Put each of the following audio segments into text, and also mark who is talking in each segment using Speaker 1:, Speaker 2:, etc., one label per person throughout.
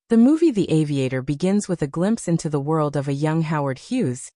Speaker 1: The movie The Aviator begins with a glimpse into the world of a young Howard Hughes,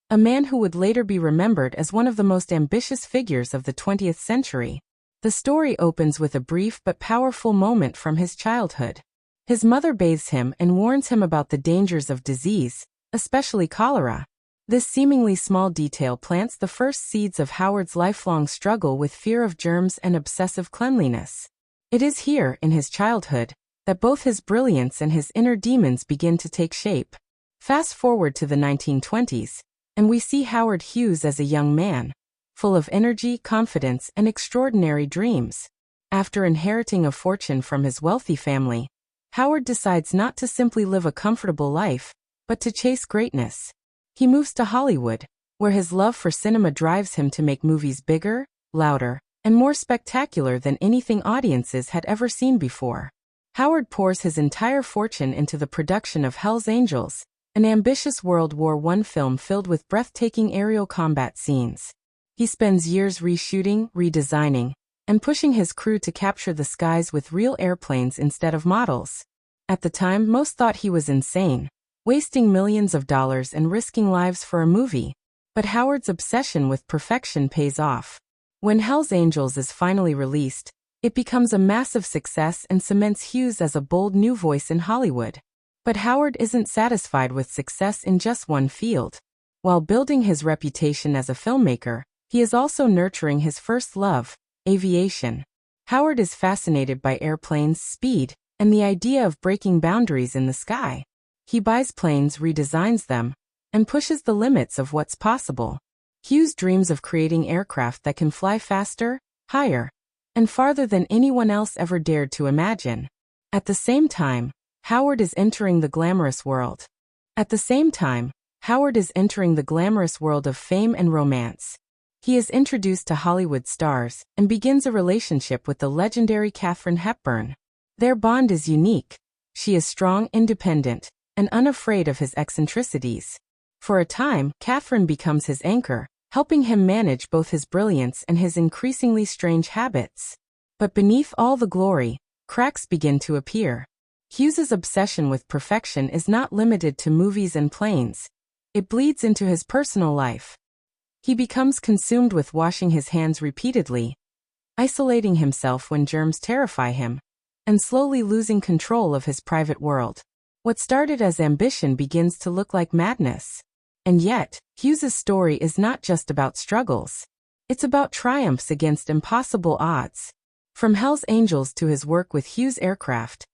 Speaker 1: a man who would later be remembered as one of the most ambitious figures of the 20th century. The story opens with a brief but powerful moment from his childhood. His mother bathes him and warns him about the dangers of disease, especially cholera. This seemingly small detail plants the first seeds of Howard's lifelong struggle with fear of germs and obsessive cleanliness. It is here, in his childhood, that both his brilliance and his inner demons begin to take shape. Fast forward to the 1920s, and we see Howard Hughes as a young man, full of energy, confidence, and extraordinary dreams. After inheriting a fortune from his wealthy family, Howard decides not to simply live a comfortable life, but to chase greatness. He moves to Hollywood, where his love for cinema drives him to make movies bigger, louder, and more spectacular than anything audiences had ever seen before. Howard pours his entire fortune into the production of Hell's Angels, an ambitious World War I film filled with breathtaking aerial combat scenes. He spends years reshooting, redesigning, and pushing his crew to capture the skies with real airplanes instead of models. At the time, most thought he was insane, wasting millions of dollars and risking lives for a movie. But Howard's obsession with perfection pays off. When Hell's Angels is finally released, it becomes a massive success and cements Hughes as a bold new voice in Hollywood. But Howard isn't satisfied with success in just one field. While building his reputation as a filmmaker, he is also nurturing his first love, aviation. Howard is fascinated by airplanes, speed, and the idea of breaking boundaries in the sky. He buys planes, redesigns them, and pushes the limits of what's possible. Hughes dreams of creating aircraft that can fly faster, higher, and farther than anyone else ever dared to imagine. At the same time, Howard is entering the glamorous world. Of fame and romance. He is introduced to Hollywood stars and begins a relationship with the legendary Katharine Hepburn. Their bond is unique. She is strong, independent, and unafraid of his eccentricities. For a time, Katharine becomes his anchor, helping him manage both his brilliance and his increasingly strange habits. But beneath all the glory, cracks begin to appear. Hughes's obsession with perfection is not limited to movies and planes. It bleeds into his personal life. He becomes consumed with washing his hands repeatedly, isolating himself when germs terrify him, and slowly losing control of his private world. What started as ambition begins to look like madness. And yet, Hughes's story is not just about struggles. It's about triumphs against impossible odds. From Hell's Angels to his work with Hughes Aircraft,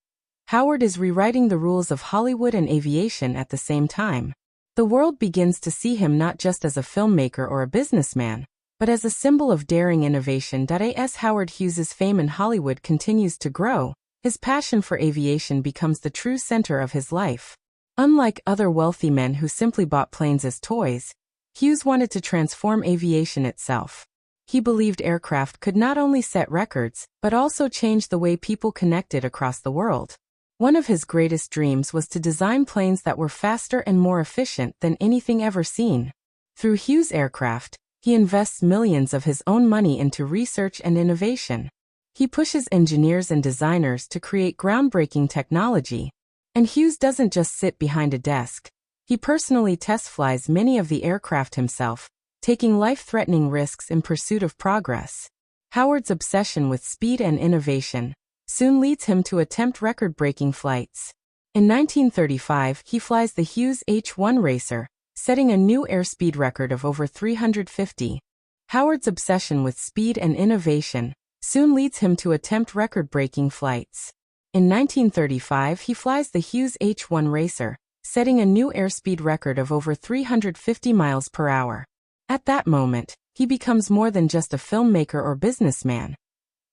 Speaker 1: Howard is rewriting the rules of Hollywood and aviation at the same time. The world begins to see him not just as a filmmaker or a businessman, but as a symbol of daring innovation. As Howard Hughes's fame in Hollywood continues to grow, his passion for aviation becomes the true center of his life. Unlike other wealthy men who simply bought planes as toys, Hughes wanted to transform aviation itself. He believed aircraft could not only set records, but also change the way people connected across the world. One of his greatest dreams was to design planes that were faster and more efficient than anything ever seen. Through Hughes Aircraft, he invests millions of his own money into research and innovation. He pushes engineers and designers to create groundbreaking technology. And Hughes doesn't just sit behind a desk. He personally test flies many of the aircraft himself, taking life-threatening risks in pursuit of progress. Howard's obsession with speed and innovation soon leads him to attempt record-breaking flights. In 1935, he flies the Hughes H-1 Racer, setting a new airspeed record of over 350. Howard's obsession with speed and innovation soon leads him to attempt record-breaking flights. In 1935, he flies the Hughes H-1 Racer, setting a new airspeed record of over 350 miles per hour. At that moment, he becomes more than just a filmmaker or businessman.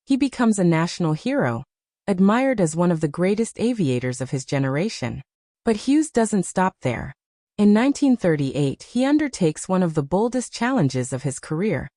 Speaker 1: He becomes a national hero, admired as one of the greatest aviators of his generation. But Hughes doesn't stop there. In 1938, he undertakes one of the boldest challenges of his career,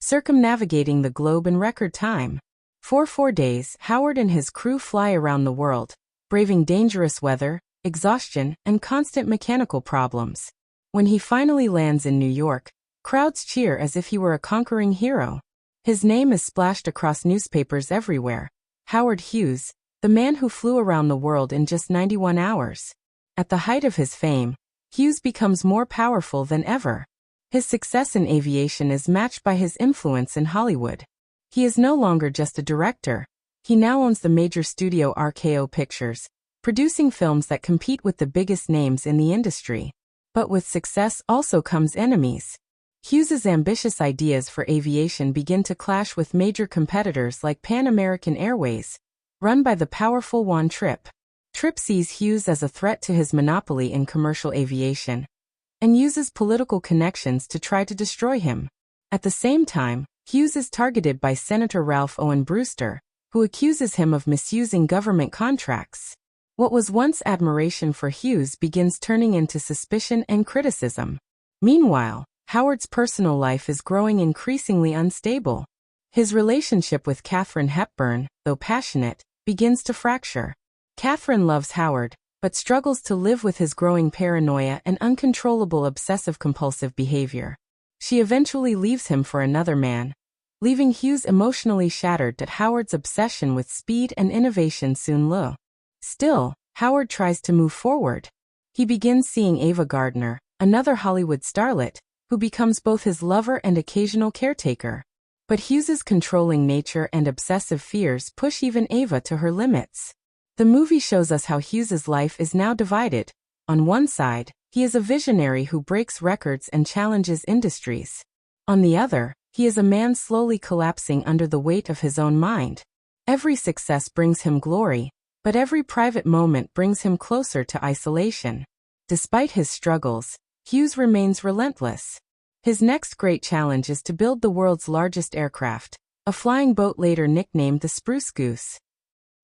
Speaker 1: circumnavigating the globe in record time. For 4 days, Howard and his crew fly around the world, braving dangerous weather, exhaustion, and constant mechanical problems. When he finally lands in New York, crowds cheer as if he were a conquering hero. His name is splashed across newspapers everywhere. Howard Hughes, the man who flew around the world in just 91 hours. At the height of his fame, Hughes becomes more powerful than ever. His success in aviation is matched by his influence in Hollywood. He is no longer just a director. He now owns the major studio RKO Pictures, producing films that compete with the biggest names in the industry. But with success also comes enemies. Hughes's ambitious ideas for aviation begin to clash with major competitors like Pan American Airways, run by the powerful Juan Trippe. Trippe sees Hughes as a threat to his monopoly in commercial aviation, and uses political connections to try to destroy him. At the same time, Hughes is targeted by Senator Ralph Owen Brewster, who accuses him of misusing government contracts. What was once admiration for Hughes begins turning into suspicion and criticism. Meanwhile, Howard's personal life is growing increasingly unstable. His relationship with Katharine Hepburn, though passionate, begins to fracture. Katharine loves Howard, but struggles to live with his growing paranoia and uncontrollable obsessive-compulsive behavior. She eventually leaves him for another man, leaving Hughes emotionally shattered at Howard's obsession with speed and innovation soon lo. Still, Howard tries to move forward. He begins seeing Ava Gardner, another Hollywood starlet, who becomes both his lover and occasional caretaker. But Hughes's controlling nature and obsessive fears push even Ava to her limits. The movie shows us how Hughes's life is now divided. On one side, he is a visionary who breaks records and challenges industries. On the other, he is a man slowly collapsing under the weight of his own mind. Every success brings him glory, but every private moment brings him closer to isolation. Despite his struggles, Hughes remains relentless. His next great challenge is to build the world's largest aircraft, a flying boat later nicknamed the Spruce Goose.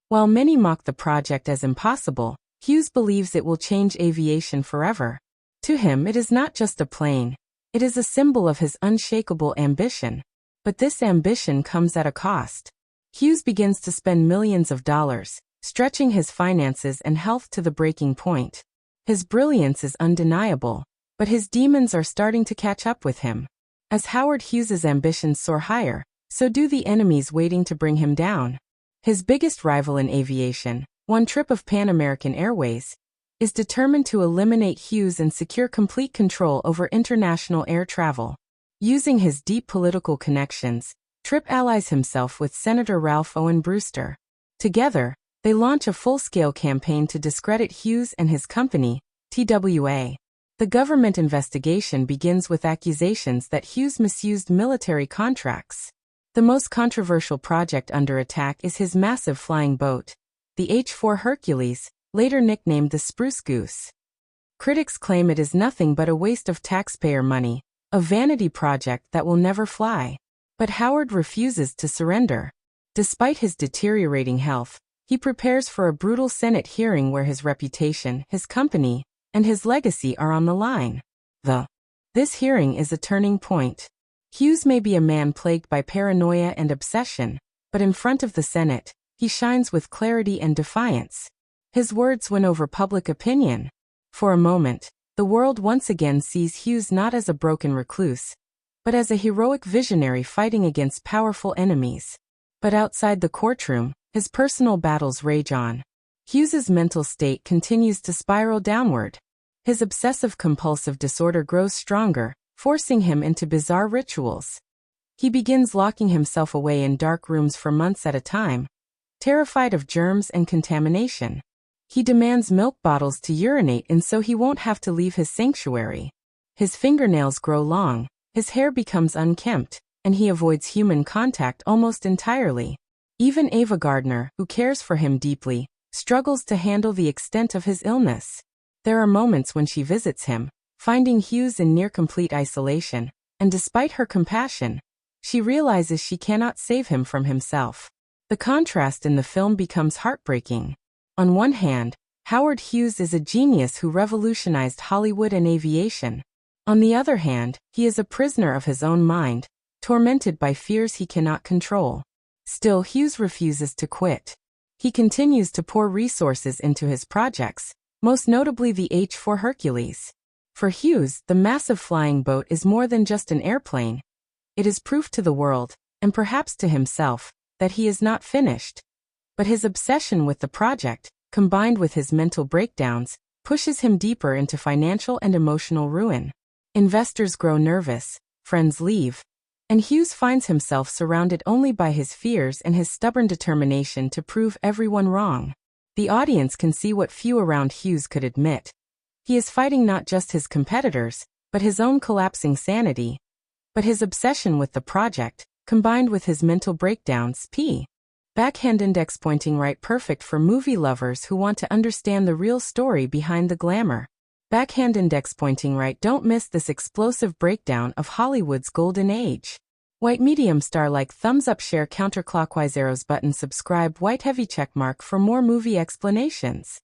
Speaker 1: While many mock the project as impossible, Hughes believes it will change aviation forever. To him, it is not just a plane. It is a symbol of his unshakable ambition. But this ambition comes at a cost. Hughes begins to spend millions of dollars, stretching his finances and health to the breaking point. His brilliance is undeniable, but his demons are starting to catch up with him. As Howard Hughes's ambitions soar higher, so do the enemies waiting to bring him down. His biggest rival in aviation, Juan Trippe of Pan American Airways, is determined to eliminate Hughes and secure complete control over international air travel. Using his deep political connections, Trippe allies himself with Senator Ralph Owen Brewster. Together, they launch a full-scale campaign to discredit Hughes and his company, TWA. The government investigation begins with accusations that Hughes misused military contracts. The most controversial project under attack is his massive flying boat, the H-4 Hercules, later nicknamed the Spruce Goose. Critics claim it is nothing but a waste of taxpayer money, a vanity project that will never fly. But Howard refuses to surrender. Despite his deteriorating health, he prepares for a brutal Senate hearing where his reputation, his company, and his legacy are on the line. This hearing is a turning point. Hughes may be a man plagued by paranoia and obsession, but in front of the Senate, he shines with clarity and defiance. His words win over public opinion. For a moment, the world once again sees Hughes not as a broken recluse, but as a heroic visionary fighting against powerful enemies. But outside the courtroom, his personal battles rage on. Hughes's mental state continues to spiral downward. His obsessive-compulsive disorder grows stronger, forcing him into bizarre rituals. He begins locking himself away in dark rooms for months at a time, terrified of germs and contamination. He demands milk bottles to urinate in so he won't have to leave his sanctuary. His fingernails grow long, his hair becomes unkempt, and he avoids human contact almost entirely. Even Ava Gardner, who cares for him deeply, struggles to handle the extent of his illness. There are moments when she visits him, finding Hughes in near-complete isolation, and despite her compassion, she realizes she cannot save him from himself. The contrast in the film becomes heartbreaking. On one hand, Howard Hughes is a genius who revolutionized Hollywood and aviation. On the other hand, he is a prisoner of his own mind, tormented by fears he cannot control. Still, Hughes refuses to quit. He continues to pour resources into his projects, most notably the H-4 Hercules. For Hughes, the massive flying boat is more than just an airplane. It is proof to the world, and perhaps to himself, that he is not finished. But his obsession with the project, combined with his mental breakdowns, pushes him deeper into financial and emotional ruin. Investors grow nervous, friends leave, and Hughes finds himself surrounded only by his fears and his stubborn determination to prove everyone wrong. The audience can see what few around Hughes could admit. He is fighting not just his competitors, but his own collapsing sanity. But his obsession with the project, combined with his mental breakdowns, backhand index pointing right, perfect for movie lovers who want to understand the real story behind the glamour. Backhand index pointing right. Don't miss this explosive breakdown of Hollywood's golden age. White medium star like, thumbs up, share, counterclockwise arrows button, subscribe, white heavy check mark for more movie explanations.